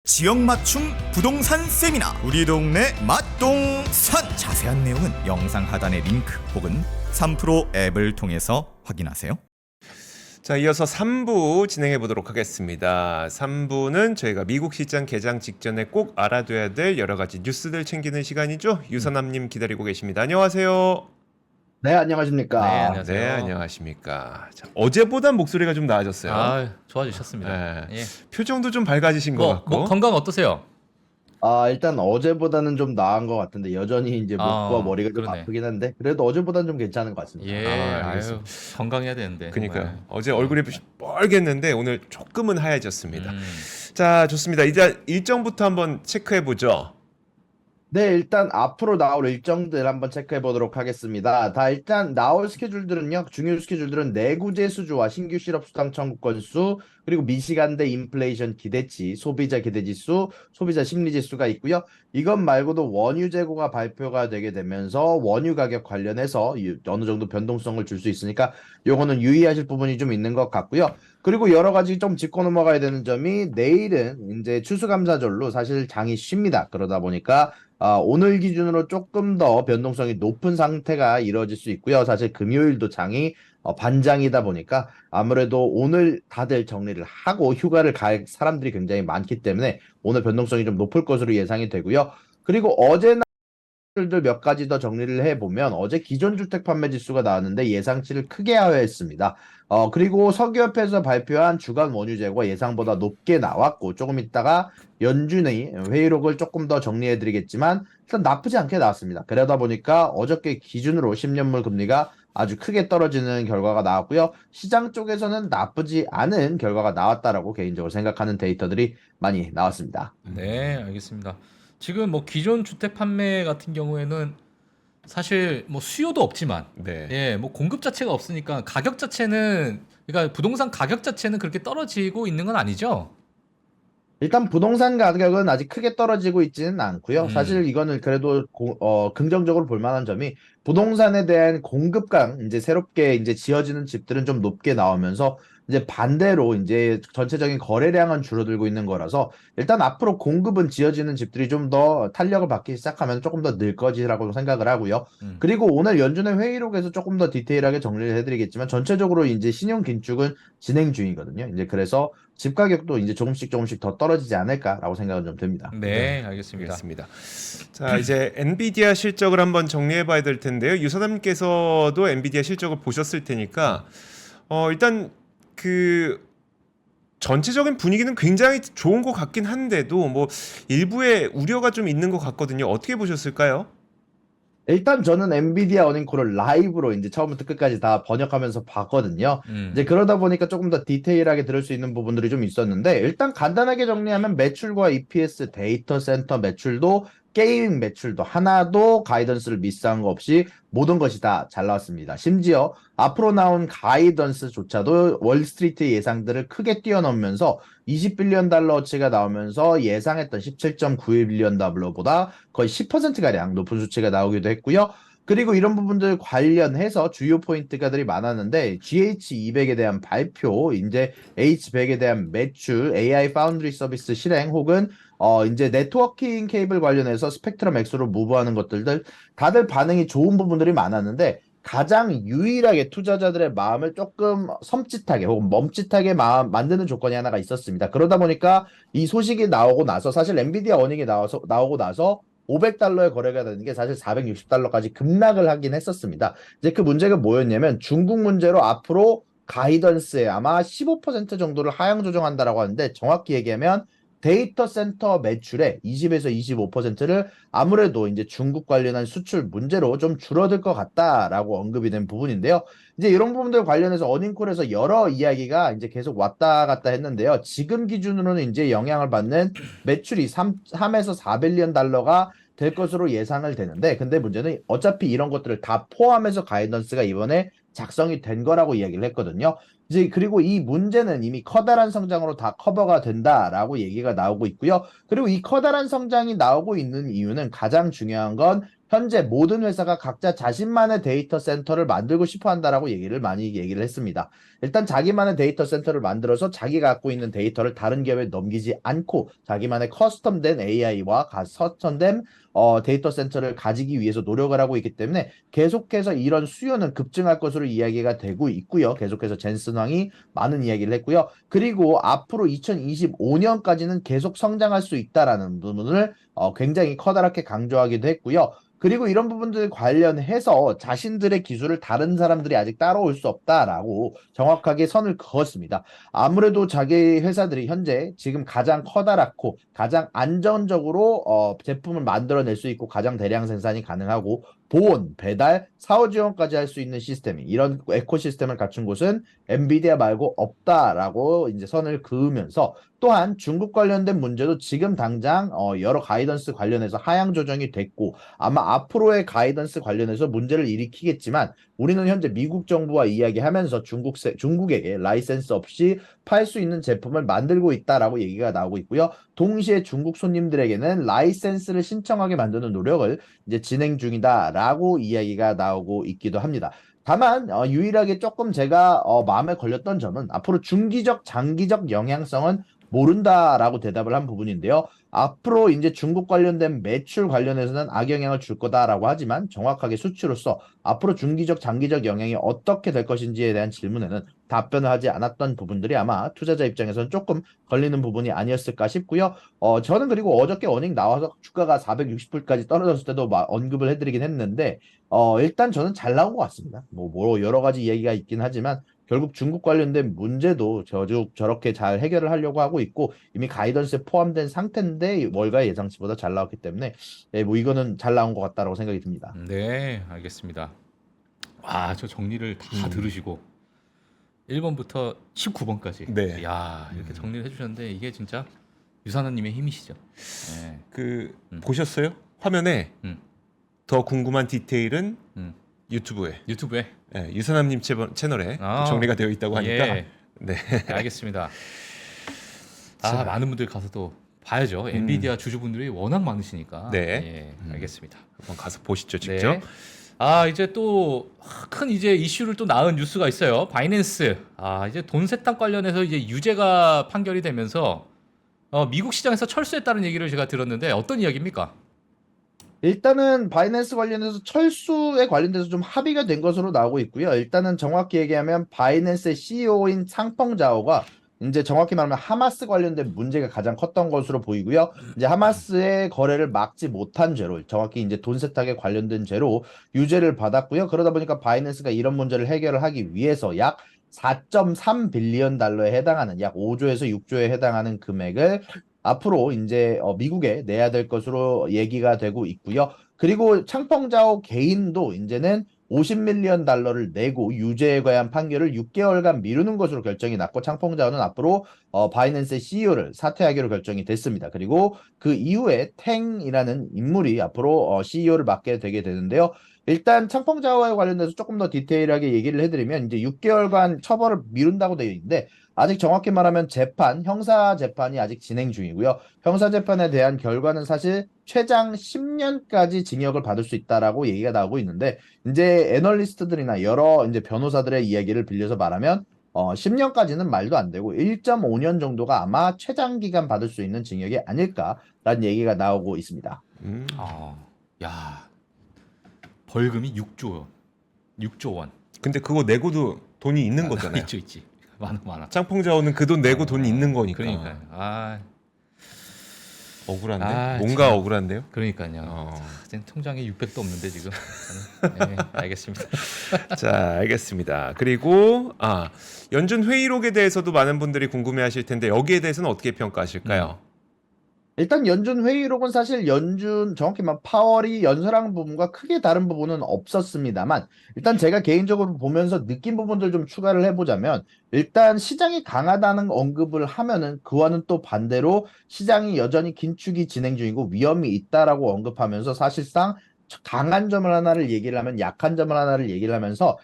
지역 맞춤 부동산 세미나 우리 동네 맛동산 자세한 내용은 영상 하단의 링크 혹은 3프로 앱을 통해서 확인하세요. 자, 이어서 3부 진행해 보도록 하겠습니다. 3부는 저희가 미국 시장 개장 직전에 꼭 알아둬야 될 여러 가지 뉴스들 챙기는 시간이죠. 유선남님 기다리고 계십니다. 안녕하세요. 네, 안녕하십니까. 네, 안녕하세요. 네, 안녕하십니까. 자, 어제보단 목소리가 좀 나아졌어요. 아, 좋아지셨습니다. 네. 예. 표정도 좀 밝아지신 것 같고. 건강 어떠세요? 일단 어제보다는 좀 나은 것 같은데 여전히 이제 목과 머리가 좀 그러네. 아프긴 한데 그래도 어제보다는 좀 괜찮은 것 같습니다. 예, 아, 아유, 알겠습니다. 건강해야 되는데. 그러니까요. 정말. 어제 얼굴이 뻘겠는데 오늘 조금은 하얘졌습니다. 음. 자, 좋습니다. 이제 일정부터 한번 체크해 보죠. 네, 일단 앞으로 나올 일정들 한번 체크해 보도록 하겠습니다. 일단 나올 스케줄들은요, 중요 스케줄들은 내구재 수주와 신규 실업 수당 청구 건수, 그리고 미시간대 인플레이션 기대치, 소비자 기대지수, 소비자 심리지수가 있고요. 이것 말고도 원유 재고가 발표가 되게 되면서 원유 가격 관련해서 어느 정도 변동성을 줄 수 있으니까 요거는 유의하실 부분이 좀 있는 것 같고요. 그리고 여러 가지 좀 짚고 넘어가야 되는 점이 내일은 이제 추수감사절로 사실 장이 쉽니다. 그러다 보니까 오늘 기준으로 조금 더 변동성이 높은 상태가 이루어질 수 있고요. 사실 금요일도 장이 반장이다 보니까 아무래도 오늘 다들 정리를 하고 휴가를 갈 사람들이 굉장히 많기 때문에 오늘 변동성이 좀 높을 것으로 예상이 되고요. 그리고 어제나 들몇 가지 더 정리를 해보면 어제 기존 주택 판매 지수가 나왔는데 예상치를 크게 하회했습니다. 그리고 서기협회에서 발표한 주간 원유 재고가 예상보다 높게 나왔고 조금 있다가 연준의 회의록을 조금 더 정리해드리겠지만 일단 나쁘지 않게 나왔습니다. 그러다 보니까 어저께 기준으로 10년물 금리가 아주 크게 떨어지는 결과가 나왔고요. 시장 쪽에서는 나쁘지 않은 결과가 나왔다라고 개인적으로 생각하는 데이터들이 많이 나왔습니다. 네, 알겠습니다. 지금 뭐 기존 주택 판매 같은 경우에는 사실 뭐 수요도 없지만, 네. 예, 뭐 공급 자체가 없으니까 가격 자체는, 그러니까 부동산 가격 자체는 그렇게 떨어지고 있는 건 아니죠? 일단 부동산 가격은 아직 크게 떨어지고 있지는 않고요. 사실 이거는 그래도 긍정적으로 볼 만한 점이 부동산에 대한 공급강 이제 새롭게 이제 지어지는 집들은 좀 높게 나오면서 이제 반대로 이제 전체적인 거래량은 줄어들고 있는 거라서 일단 앞으로 공급은 지어지는 집들이 좀 더 탄력을 받기 시작하면 조금 더 늘 것이라고 생각을 하고요. 그리고 오늘 연준의 회의록에서 조금 더 디테일하게 정리를 해드리겠지만 전체적으로 이제 신용 긴축은 진행 중이거든요. 이제 그래서 집 가격도 이제 조금씩 더 떨어지지 않을까라고 생각은 좀 듭니다. 네, 알겠습니다. 알겠습니다. 자, 이제 엔비디아 실적을 한번 정리해 봐야 될 텐데요. 유사담께서도 엔비디아 실적을 보셨을 테니까 일단 그 전체적인 분위기는 굉장히 좋은 것 같긴 한데도 뭐 일부의 우려가 좀 있는 것 같거든요. 어떻게 보셨을까요? 일단 저는 엔비디아 어닝콜을 라이브로 이제 처음부터 끝까지 다 번역하면서 봤거든요. 이제 그러다 보니까 조금 더 디테일하게 들을 수 있는 부분들이 좀 있었는데 일단 간단하게 정리하면 매출과 EPS, 데이터 센터 매출도 게임 매출도 하나도 가이던스를 미스한 거 없이 모든 것이 다 잘 나왔습니다. 심지어 앞으로 나온 가이던스조차도 월스트리트 예상들을 크게 뛰어넘으면서 20빌리언 달러어치가 나오면서 예상했던 17.91빌리언 달러보다 거의 10%가량 높은 수치가 나오기도 했고요. 그리고 이런 부분들 관련해서 주요 포인트가들이 많았는데 GH200에 대한 발표, 이제 H100에 대한 매출, AI 파운드리 서비스 실행 혹은 이제 네트워킹 케이블 관련해서 스펙트럼 엑스로 무브하는 것들들 다들 반응이 좋은 부분들이 많았는데 가장 유일하게 투자자들의 마음을 조금 섬찟하게 혹은 멈칫하게 만드는 조건이 하나가 있었습니다. 그러다 보니까 이 소식이 나오고 나서 사실 엔비디아 어닝이 나오고 나서 500달러에 거래가 되는 게 사실 460달러까지 급락을 하긴 했었습니다. 이제 그 문제가 뭐였냐면 중국 문제로 앞으로 가이던스에 아마 15% 정도를 하향 조정한다라고 하는데 정확히 얘기하면 데이터 센터 매출의 20에서 25%를 아무래도 이제 중국 관련한 수출 문제로 좀 줄어들 것 같다라고 언급이 된 부분인데요. 이제 이런 부분들 관련해서 어닝콜에서 여러 이야기가 이제 계속 왔다 갔다 했는데요. 지금 기준으로는 이제 영향을 받는 매출이 3에서 4빌리언 달러가 될 것으로 예상을 되는데 근데 문제는 어차피 이런 것들을 다 포함해서 가이던스가 이번에 작성이 된 거라고 이야기를 했거든요. 이제 그리고 이 문제는 이미 커다란 성장으로 다 커버가 된다라고 얘기가 나오고 있고요. 그리고 이 커다란 성장이 나오고 있는 이유는 가장 중요한 건 현재 모든 회사가 각자 자신만의 데이터 센터를 만들고 싶어 한다라고 많이 얘기를 했습니다. 일단 자기만의 데이터 센터를 만들어서 자기가 갖고 있는 데이터를 다른 기업에 넘기지 않고 자기만의 커스텀된 AI와 커스텀된 데이터 센터를 가지기 위해서 노력을 하고 있기 때문에 계속해서 이런 수요는 급증할 것으로 이야기가 되고 있고요. 계속해서 젠슨 황이 많은 이야기를 했고요. 그리고 앞으로 2025년까지는 계속 성장할 수 있다라는 부분을 굉장히 커다랗게 강조하기도 했고요. 그리고 이런 부분들 관련해서 자신들의 기술을 다른 사람들이 아직 따라올 수 없다라고 정확하게 선을 그었습니다. 아무래도 자기 회사들이 현재 지금 가장 커다랗고 가장 안전적으로 제품을 만들어낼 수 있고 가장 대량 생산이 가능하고 보온, 배달, 사후 지원까지 할 수 있는 시스템이 이런 에코시스템을 갖춘 곳은 엔비디아 말고 없다라고 이제 선을 그으면서 또한 중국 관련된 문제도 지금 당장 여러 가이던스 관련해서 하향 조정이 됐고 아마 앞으로의 가이던스 관련해서 문제를 일으키겠지만 우리는 현재 미국 정부와 이야기하면서 중국에게 라이센스 없이 팔 수 있는 제품을 만들고 있다라고 얘기가 나오고 있고요. 동시에 중국 손님들에게는 라이센스를 신청하게 만드는 노력을 이제 진행 중이다라고 이야기가 나오고 있기도 합니다. 다만 유일하게 조금 제가 마음에 걸렸던 점은 앞으로 중기적, 장기적 영향성은 모른다라고 대답을 한 부분인데요. 앞으로 이제 중국 관련된 매출 관련해서는 악영향을 줄 거다라고 하지만 정확하게 수치로서 앞으로 중기적, 장기적 영향이 어떻게 될 것인지에 대한 질문에는 답변을 하지 않았던 부분들이 아마 투자자 입장에서는 조금 걸리는 부분이 아니었을까 싶고요. 저는 그리고 어저께 어닝 나와서 주가가 460불까지 떨어졌을 때도 언급을 해드리긴 했는데 일단 저는 잘 나온 것 같습니다. 뭐 여러 가지 얘기가 있긴 하지만 결국 중국 관련된 문제도 저렇게 잘 해결을 하려고 하고 있고 이미 가이던스에 포함된 상태인데 월가 예상치보다 잘 나왔기 때문에 뭐 이거는 잘 나온 것 같다라고 생각이 듭니다. 네, 알겠습니다. 와, 저 정리를 다 들으시고 1번부터 19번까지. 네. 야, 이렇게 정리를 해주셨는데 이게 진짜 유산호님의 힘이시죠. 네. 보셨어요? 화면에 음. 더 궁금한 디테일은 음. 유튜브에 유튜브에 유선남님 채널에 정리가 되어 있다고 하니까 예. 네. 네, 알겠습니다. 많은 분들 가서 또 봐야죠. 엔비디아 주주분들이 워낙 많으시니까. 네. 예, 알겠습니다. 한번 가서 보시죠 직접. 네. 이제 또 큰 이제 이슈를 또 낳은 뉴스가 있어요. 바이낸스. 이제 돈 세탁 관련해서 이제 유죄가 판결이 되면서 미국 시장에서 철수했다는 얘기를 제가 들었는데 어떤 이야기입니까? 일단은 바이낸스 관련해서 철수에 관련돼서 좀 합의가 된 것으로 나오고 있고요. 일단은 정확히 얘기하면 바이낸스의 CEO인 창펑자오가 이제 정확히 말하면 하마스 관련된 문제가 가장 컸던 것으로 보이고요. 이제 하마스의 거래를 막지 못한 죄로 정확히 이제 돈 세탁에 관련된 죄로 유죄를 받았고요. 그러다 보니까 바이낸스가 이런 문제를 해결을 하기 위해서 약 4.3 빌리언 달러에 해당하는 약 5조에서 6조에 해당하는 금액을 앞으로 이제 미국에 내야 될 것으로 얘기가 되고 있고요. 그리고 창펑자오 개인도 이제는 50밀리언 달러를 내고 유죄에 관한 판결을 6개월간 미루는 것으로 결정이 났고 창펑자오는 앞으로 바이낸스의 CEO를 사퇴하기로 결정이 됐습니다. 그리고 그 이후에 탱이라는 인물이 앞으로 CEO를 맡게 되게 되는데요. 일단 창펑자오와 관련돼서 조금 더 디테일하게 얘기를 해드리면 이제 6개월간 처벌을 미룬다고 되어 있는데 아직 정확히 말하면 형사 재판이 아직 진행 중이고요. 형사 재판에 대한 결과는 사실 최장 10년까지 징역을 받을 수 있다라고 얘기가 나오고 있는데 이제 애널리스트들이나 여러 이제 변호사들의 이야기를 빌려서 말하면 10년까지는 말도 안 되고 1.5년 정도가 아마 최장 기간 받을 수 있는 징역이 아닐까라는 얘기가 나오고 있습니다. 야, 벌금이 6조 원. 6조 원. 근데 그거 내고도 돈이 있는 거잖아요. 있지. 많아. 짱펑자오는 그 돈 내고 돈이 있는 거니까. 그러니까요. 억울한데? 뭔가 참. 억울한데요? 그러니까요. 통장에 600도 없는데 지금. 네, 알겠습니다. 자, 알겠습니다. 그리고 연준 회의록에 대해서도 많은 분들이 궁금해하실 텐데 여기에 대해서는 어떻게 평가하실까요? 일단 연준 회의록은 사실 정확히 말하면 파월이 연설한 부분과 크게 다른 부분은 없었습니다만 일단 제가 개인적으로 보면서 느낀 부분들 좀 추가를 해보자면 일단 시장이 강하다는 언급을 하면은 그와는 또 반대로 시장이 여전히 긴축이 진행 중이고 위험이 있다라고 언급하면서 사실상 강한 점을 하나를 얘기를 하면 약한 점을 하나를 얘기를 하면서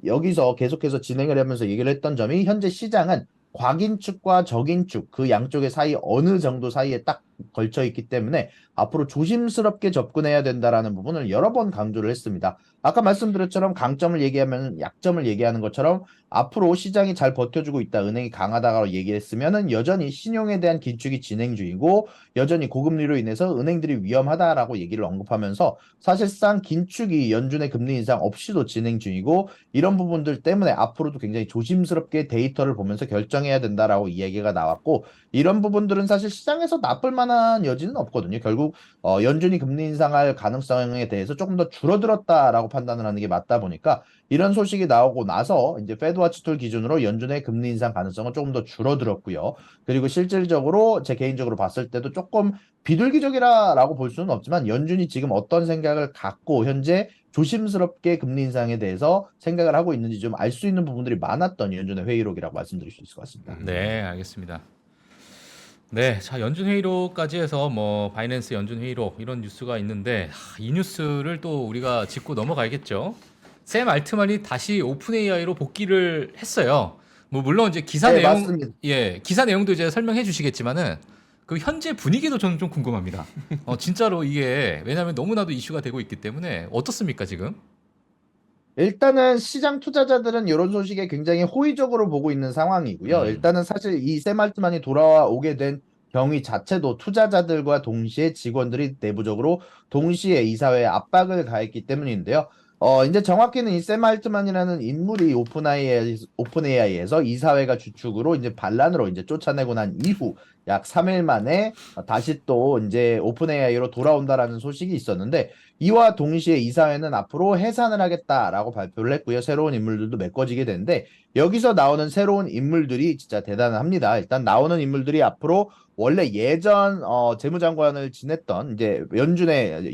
여기서 계속해서 진행을 하면서 얘기를 했던 점이 현재 시장은 과긴축과 저긴축 그 양쪽의 사이 어느 정도 사이에 딱 걸쳐 있기 때문에 앞으로 조심스럽게 접근해야 된다라는 부분을 여러 번 강조를 했습니다. 아까 말씀드렸처럼 강점을 얘기하면 약점을 얘기하는 것처럼 앞으로 시장이 잘 버텨주고 있다, 은행이 강하다고 얘기했으면은 여전히 신용에 대한 긴축이 진행 중이고 여전히 고금리로 인해서 은행들이 위험하다라고 얘기를 언급하면서 사실상 긴축이 연준의 금리 인상 없이도 진행 중이고 이런 부분들 때문에 앞으로도 굉장히 조심스럽게 데이터를 보면서 결정해야 된다라고 이야기가 나왔고 이런 부분들은 사실 시장에서 나쁠 만한 여지는 없거든요. 결국 연준이 금리 인상할 가능성에 대해서 조금 더 줄어들었다라고 판단을 하는 게 맞다 보니까 이런 소식이 나오고 나서 이제 페드워치 툴 기준으로 연준의 금리 인상 가능성은 조금 더 줄어들었고요. 그리고 실질적으로 제 개인적으로 봤을 때도 조금 비둘기적이라고 볼 수는 없지만 연준이 지금 어떤 생각을 갖고 현재 조심스럽게 금리 인상에 대해서 생각을 하고 있는지 좀 알 수 있는 부분들이 많았던 연준의 회의록이라고 말씀드릴 수 있을 것 같습니다. 네, 알겠습니다. 네, 자 연준 회의록까지 해서 뭐 바이낸스 연준 회의록 이런 뉴스가 있는데 이 뉴스를 또 우리가 짚고 넘어가야겠죠. 샘 알트만이 다시 오픈 AI로 복귀를 했어요. 뭐 물론 이제 기사 네, 내용, 맞습니다. 예, 기사 내용도 이제 설명해 주시겠지만은 그 현재 분위기도 저는 좀 궁금합니다. 진짜로 이게 왜냐하면 너무나도 이슈가 되고 있기 때문에 어떻습니까 지금? 일단은 시장 투자자들은 이런 소식에 굉장히 호의적으로 보고 있는 상황이고요. 일단은 사실 이 샘 알트만이 돌아오게 된 경위 자체도 투자자들과 동시에 직원들이 내부적으로 동시에 이사회에 압박을 가했기 때문인데요. 이제 정확히는 이 샘 알트만이라는 인물이 오픈 AI에서 이사회가 주축으로 이제 반란으로 이제 쫓아내고 난 이후 약 3일 만에 다시 또 이제 오픈 AI로 돌아온다라는 소식이 있었는데 이와 동시에 이사회는 앞으로 해산을 하겠다라고 발표를 했고요. 새로운 인물들도 메꿔지게 되는데 여기서 나오는 새로운 인물들이 진짜 대단합니다. 일단 나오는 인물들이 앞으로 원래 예전 재무장관을 지냈던 이제 연준의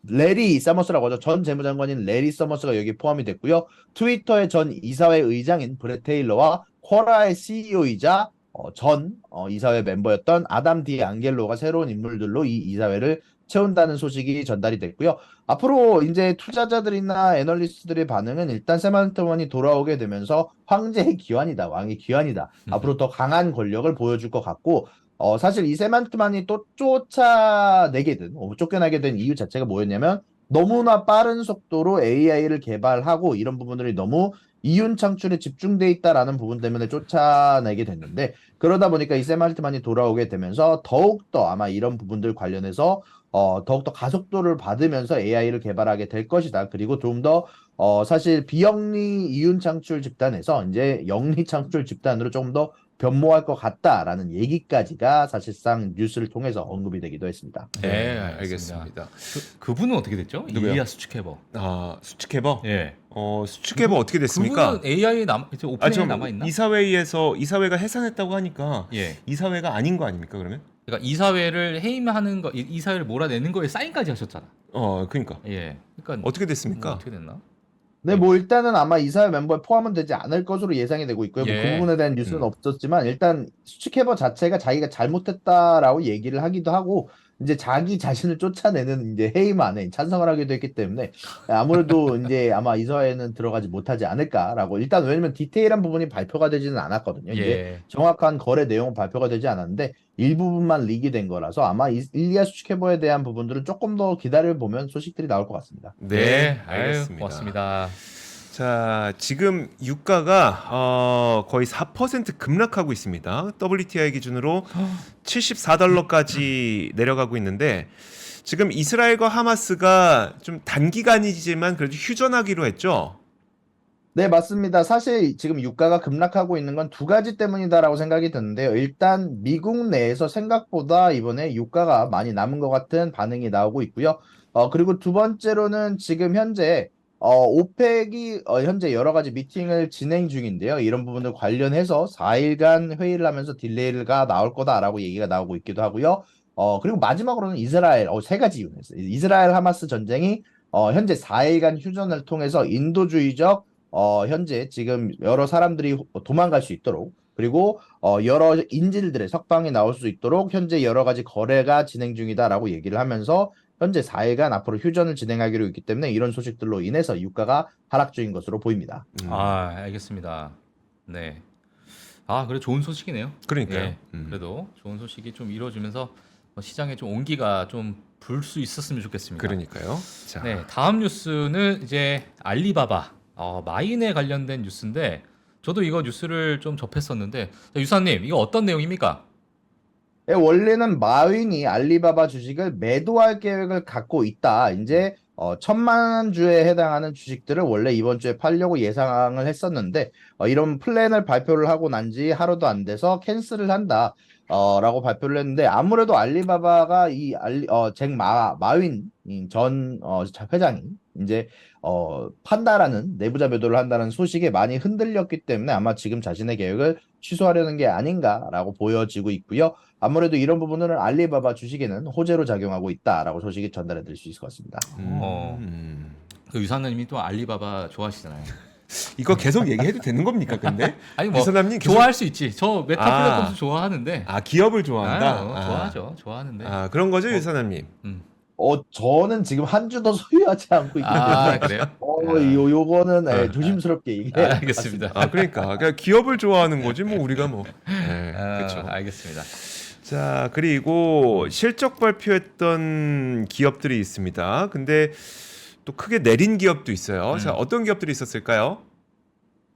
레리 서머스라고 하죠. 전 재무장관인 레리 서머스가 여기 포함이 됐고요. 트위터의 전 이사회 의장인 브렛 테일러와 쿼라의 CEO이자 전 이사회 멤버였던 아담 디 앙겔로가 새로운 인물들로 이 이사회를 채운다는 소식이 전달이 됐고요. 앞으로 이제 투자자들이나 애널리스트들의 반응은 일단 샘 알트만이 돌아오게 되면서 황제의 기환이다, 왕의 기환이다. 앞으로 더 강한 권력을 보여줄 것 같고 사실 이 샘 알트만이 또 쫓겨나게 된 이유 자체가 뭐였냐면 너무나 빠른 속도로 AI를 개발하고 이런 부분들이 너무 이윤 창출에 집중돼 있다라는 부분 때문에 쫓아내게 됐는데 그러다 보니까 이 샘 알트만이 돌아오게 되면서 더욱더 아마 이런 부분들 관련해서 더욱더 가속도를 받으면서 AI를 개발하게 될 것이다. 그리고 좀 더 사실 비영리 이윤 창출 집단에서 이제 영리 창출 집단으로 조금 더 변모할 것 같다라는 얘기까지가 사실상 뉴스를 통해서 언급이 되기도 했습니다. 네, 알겠습니다. 그분은 어떻게 됐죠? 누구요? 일리아 수츠케버. 아, 수츠케버? 예. 수츠케버 어떻게 됐습니까? 그분은 AI에 오픈 AI에 지금 남아 있나? 이사회가 해산했다고 하니까 예. 이사회가 아닌 거 아닙니까 그러면? 그러니까 이사회를 해임하는 거, 이사회를 몰아내는 거에 사인까지 하셨잖아. 그러니까 예. 그러니까 어떻게 됐습니까? 어떻게 됐나? 네, 뭐 일단은 아마 이사회 멤버에 포함은 되지 않을 것으로 예상이 되고 있고요. 뭐 예. 그 부분에 대한 뉴스는 없었지만 일단 수치캐버 자체가 자기가 잘못했다라고 얘기를 하기도 하고 이제 자기 자신을 쫓아내는 이제 해임안에 찬성을 하기도 했기 때문에 아무래도 이제 아마 이사회는 들어가지 못하지 않을까라고 일단 왜냐면 디테일한 부분이 발표가 되지는 않았거든요. 이제 예. 정확한 거래 내용은 발표가 되지 않았는데 일부분만 리기 된 거라서 아마 일리아 수치캐버에 대한 부분들은 조금 더 기다려 보면 소식들이 나올 것 같습니다. 네, 알겠습니다. 고맙습니다. 자, 지금 유가가 거의 4% 급락하고 있습니다. WTI 기준으로 74달러까지 내려가고 있는데 지금 이스라엘과 하마스가 좀 단기간이지만 그래도 휴전하기로 했죠. 네, 맞습니다. 사실 지금 유가가 급락하고 있는 건 두 가지 때문이다라고 생각이 드는데요. 일단 미국 내에서 생각보다 이번에 유가가 많이 남은 것 같은 반응이 나오고 있고요. 그리고 두 번째로는 지금 현재 오펙이 현재 여러 가지 미팅을 진행 중인데요. 이런 부분들 관련해서 4일간 회의를 하면서 딜레이가 나올 거다라고 얘기가 나오고 있기도 하고요. 그리고 마지막으로는 이스라엘, 세 가지 이유가 있어요. 이스라엘 하마스 전쟁이 현재 4일간 휴전을 통해서 인도주의적 현재 지금 여러 사람들이 도망갈 수 있도록 그리고 여러 인질들의 석방이 나올 수 있도록 현재 여러 가지 거래가 진행 중이다라고 얘기를 하면서 현재 4일간 앞으로 휴전을 진행하기로 있기 때문에 이런 소식들로 인해서 유가가 하락 중인 것으로 보입니다. 아, 알겠습니다. 네. 아, 그래 좋은 소식이네요. 그러니까요. 예, 그래도 좋은 소식이 좀 이루어지면서 시장에 좀 온기가 좀 불 수 있었으면 좋겠습니다. 그러니까요. 자, 네, 다음 뉴스는 이제 알리바바 마인에 관련된 뉴스인데 저도 이거 뉴스를 좀 접했었는데 자, 유사님 이거 어떤 내용입니까? 예, 원래는 마윈이 알리바바 주식을 매도할 계획을 갖고 있다. 이제 1,000만 주에 해당하는 주식들을 원래 이번 주에 팔려고 예상을 했었는데 이런 플랜을 발표를 하고 난 지 하루도 안 돼서 캔슬을 한다. 라고 발표를 했는데 아무래도 알리바바가 잭 마윈 전 회장이 이제 판다라는 내부자 매도를 한다는 소식에 많이 흔들렸기 때문에 아마 지금 자신의 계획을 취소하려는 게 아닌가라고 보여지고 있고요. 아무래도 이런 부분은 알리바바 주식에는 호재로 작용하고 있다라고 소식이 전달해 드릴 수 있을 것 같습니다. 그 유사님이 또 알리바바 좋아하시잖아요. 이거 계속 얘기해도 되는 겁니까? 근데 아니 뭐 유선남님 계속... 좋아할 수 있지. 저 메타플랫폼도 좋아하는데. 기업을 좋아한다. 좋아하죠. 좋아하는데. 그런 거죠, 유선남님. 저는 지금 한 주도 소유하지 않고 있기 때문에 그래요? 요거는 조심스럽게 얘기해. 알겠습니다. 그러니까 기업을 좋아하는 거지 뭐 우리가 뭐. 그렇죠. 알겠습니다. 자, 그리고 실적 발표했던 기업들이 있습니다. 근데 또 크게 내린 기업도 있어요. 자, 어떤 기업들이 있었을까요?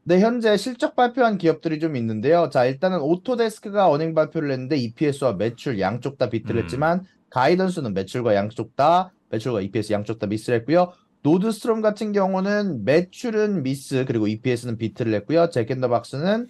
네, 현재 실적 발표한 기업들이 좀 있는데요. 자, 일단은 오토데스크가 어닝 발표를 했는데 EPS와 매출 양쪽 다 비트를 했지만 가이던스는 매출과 EPS 양쪽 다 미스를 했고요. 노드스트롬 같은 경우는 매출은 미스 그리고 EPS는 비트를 했고요. 잭앤더박스는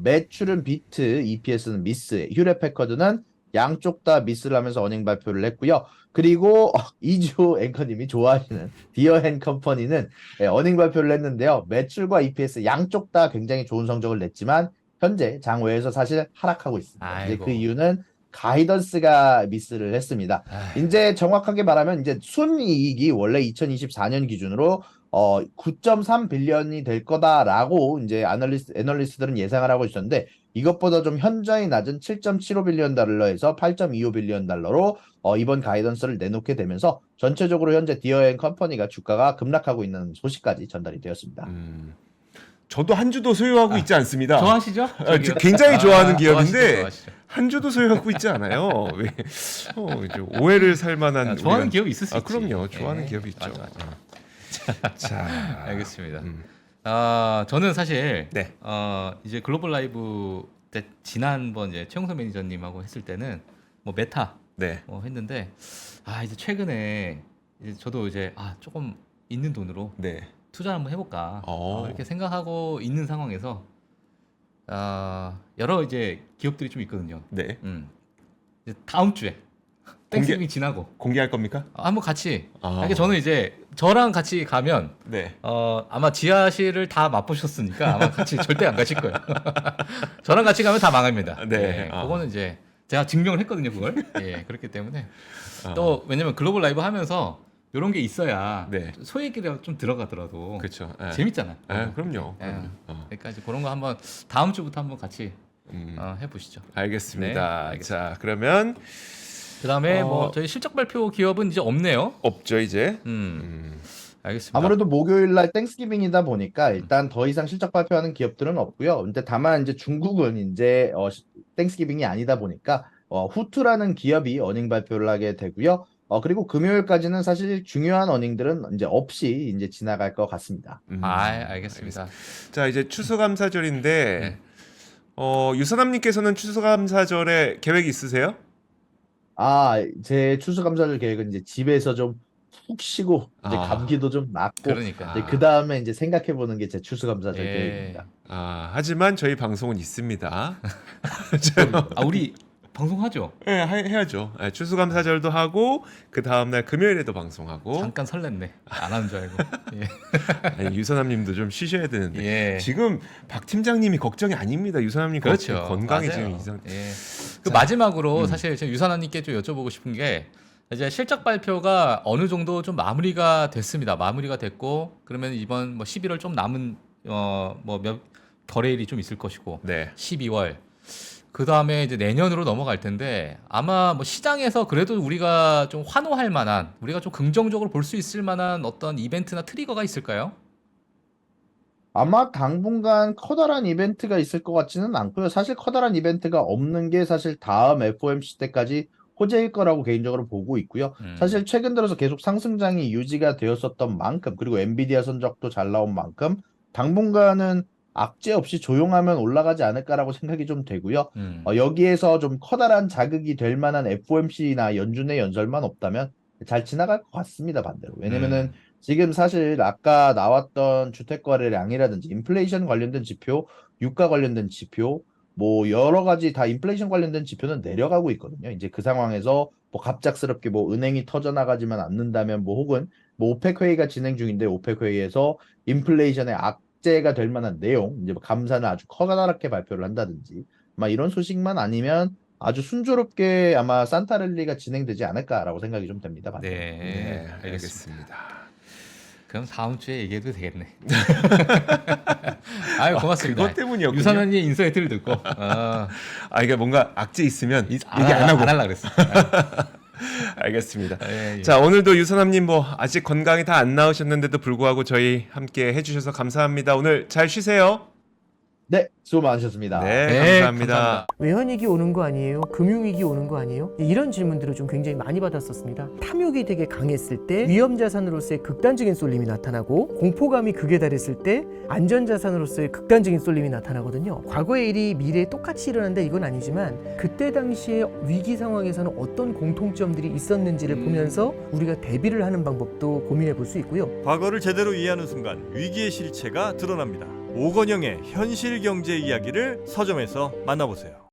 매출은 비트, EPS는 미스. 휴렛패커드는 양쪽 다 미스를 하면서 어닝 발표를 했고요. 그리고 이주 앵커님이 좋아하시는 디어앤컴퍼니는 어닝 발표를 했는데요. 매출과 EPS 양쪽 다 굉장히 좋은 성적을 냈지만 현재 장외에서 사실 하락하고 있습니다. 이제 그 이유는 가이던스가 미스를 했습니다. 이제 정확하게 말하면 이제 순이익이 원래 2024년 기준으로 9.3 빌리언이 될 거다라고 이제 애널리스트들은 예상을 하고 있었는데 이것보다 좀 현저히 낮은 7.75 빌리언 달러에서 8.25 빌리언 달러로 이번 가이던스를 내놓게 되면서 전체적으로 현재 디어앤컴퍼니가 주가가 급락하고 있는 소식까지 전달이 되었습니다. 저도 한 주도 소유하고 있지 않습니다. 좋아하시죠? 굉장히 좋아하는 기업인데 좋아하시죠. 한 주도 소유하고 있지 않아요. 왜? 이제 오해를 살 만한 좋아하는 기업이 있을 수 있지. 그럼요. 좋아하는 기업이 있죠. 맞아. 자, 알겠습니다. 저는 사실 네. 이제 글로벌 라이브 때 지난번 이제 최용선 매니저님하고 했을 때는 뭐 메타 네. 했는데 이제 최근에 이제 저도 이제 조금 있는 돈으로 네. 투자 한번 해볼까 이렇게 생각하고 있는 상황에서 여러 이제 기업들이 좀 있거든요. 네. 이제 다음 주에 땡스기빙 지나고 공개할 겁니까? 한번 같이. 그러니까 저는 이제 저랑 같이 가면 네. 아마 지하실을 다 맛보셨으니까 아마 같이 절대 안 가실 거예요. 저랑 같이 가면 다 망합니다. 네. 그거는 이제 제가 증명을 했거든요, 그걸. 그렇기 때문에 또 왜냐면 글로벌 라이브 하면서 이런 게 있어야 네. 소액이라도 좀 들어가더라도 그렇죠. 재밌잖아요. 그럼요. 그러니까 이제 그런 거 한번 다음 주부터 한번 같이 해보시죠. 알겠습니다. 네, 알겠습니다. 자, 그러면 그다음에 뭐 저희 실적 발표 기업은 이제 없네요. 없죠 이제. 알겠습니다. 아무래도 목요일 날 땡스기빙이다 보니까 일단 더 이상 실적 발표하는 기업들은 없고요. 근데 다만 이제 중국은 이제 땡스기빙이 아니다 보니까 후투라는 기업이 어닝 발표를 하게 되고요. 그리고 금요일까지는 사실 중요한 어닝들은 이제 없이 이제 지나갈 것 같습니다. 알겠습니다. 자, 이제 추수감사절인데 유선남님께서는 추수감사절에 계획이 있으세요? 제 추수감사절 계획은 이제 집에서 좀 푹 쉬고 이제 감기도 좀 낫고 그러니까. 그 다음에 이제 생각해 보는 게 제 추수감사절 계획입니다. 하지만 저희 방송은 있습니다. 우리 방송하죠? 네, 해야죠. 추수감사절도 하고 그 다음날 금요일에도 방송하고. 잠깐 설렜네. 안 하는 줄 알고. 아니, 유선남님도 좀 쉬셔야 되는데 지금 박 팀장님이 걱정이 아닙니다. 유선남님 그렇죠. 건강이 맞아요. 지금 이상. 그 마지막으로 사실 제가 유선남님께 좀 여쭤보고 싶은 게 이제 실적 발표가 어느 정도 좀 마무리가 됐습니다. 마무리가 됐고 그러면 이번 뭐 11월 좀 남은 뭐 몇 거래일이 좀 있을 것이고 12월 그 다음에 이제 내년으로 넘어갈 텐데 아마 뭐 시장에서 그래도 우리가 좀 환호할 만한 우리가 좀 긍정적으로 볼 수 있을 만한 어떤 이벤트나 트리거가 있을까요? 아마 당분간 커다란 이벤트가 있을 것 같지는 않고요. 사실 커다란 이벤트가 없는 게 사실 다음 FOMC 때까지 호재일 거라고 개인적으로 보고 있고요. 사실 최근 들어서 계속 상승장이 유지가 되었었던 만큼, 그리고 엔비디아 선적도 잘 나온 만큼 당분간은 악재 없이 조용하면 올라가지 않을까라고 생각이 좀 되고요. 여기에서 좀 커다란 자극이 될 만한 FOMC나 연준의 연설만 없다면 잘 지나갈 것 같습니다, 반대로. 왜냐면은 지금 사실 아까 나왔던 주택거래량이라든지 인플레이션 관련된 지표, 유가 관련된 지표, 뭐 여러 가지 다 인플레이션 관련된 지표는 내려가고 있거든요. 이제 그 상황에서 뭐 갑작스럽게 뭐 은행이 터져나가지만 않는다면 뭐 혹은 뭐 오펙 회의가 진행 중인데 오펙 회의에서 인플레이션의 악재가 될 만한 내용, 이제 뭐 감산을 아주 커다랗게 발표를 한다든지 막 이런 소식만 아니면 아주 순조롭게 아마 산타랠리가 진행되지 않을까라고 생각이 좀 됩니다. 반대로. 네, 알겠습니다. 알겠습니다. 그럼 다음 주에 얘기해도 되겠네. 아유 고맙습니다. 그것 때문이었군요. 유선현이 인사이트를 듣고 이게 뭔가 악재 있으면 얘기 안 안 하고. 하려고 그랬어. 알겠습니다. 예. 자, 오늘도 유선남님 뭐 아직 건강이 다 안 나으셨는데도 불구하고 저희 함께 해주셔서 감사합니다. 오늘 잘 쉬세요. 네, 수고 많으셨습니다. 네, 감사합니다. 외환위기 오는 거 아니에요? 금융위기 오는 거 아니에요? 이런 질문들을 좀 굉장히 많이 받았었습니다. 탐욕이 되게 강했을 때 위험자산으로서의 극단적인 쏠림이 나타나고 공포감이 극에 달했을 때 안전자산으로서의 극단적인 쏠림이 나타나거든요. 과거의 일이 미래에 똑같이 일어난다 이건 아니지만 그때 당시에 위기 상황에서는 어떤 공통점들이 있었는지를 보면서 우리가 대비를 하는 방법도 고민해 볼 수 있고요. 과거를 제대로 이해하는 순간 위기의 실체가 드러납니다. 오건영의 현실 경제 이야기를 서점에서 만나보세요.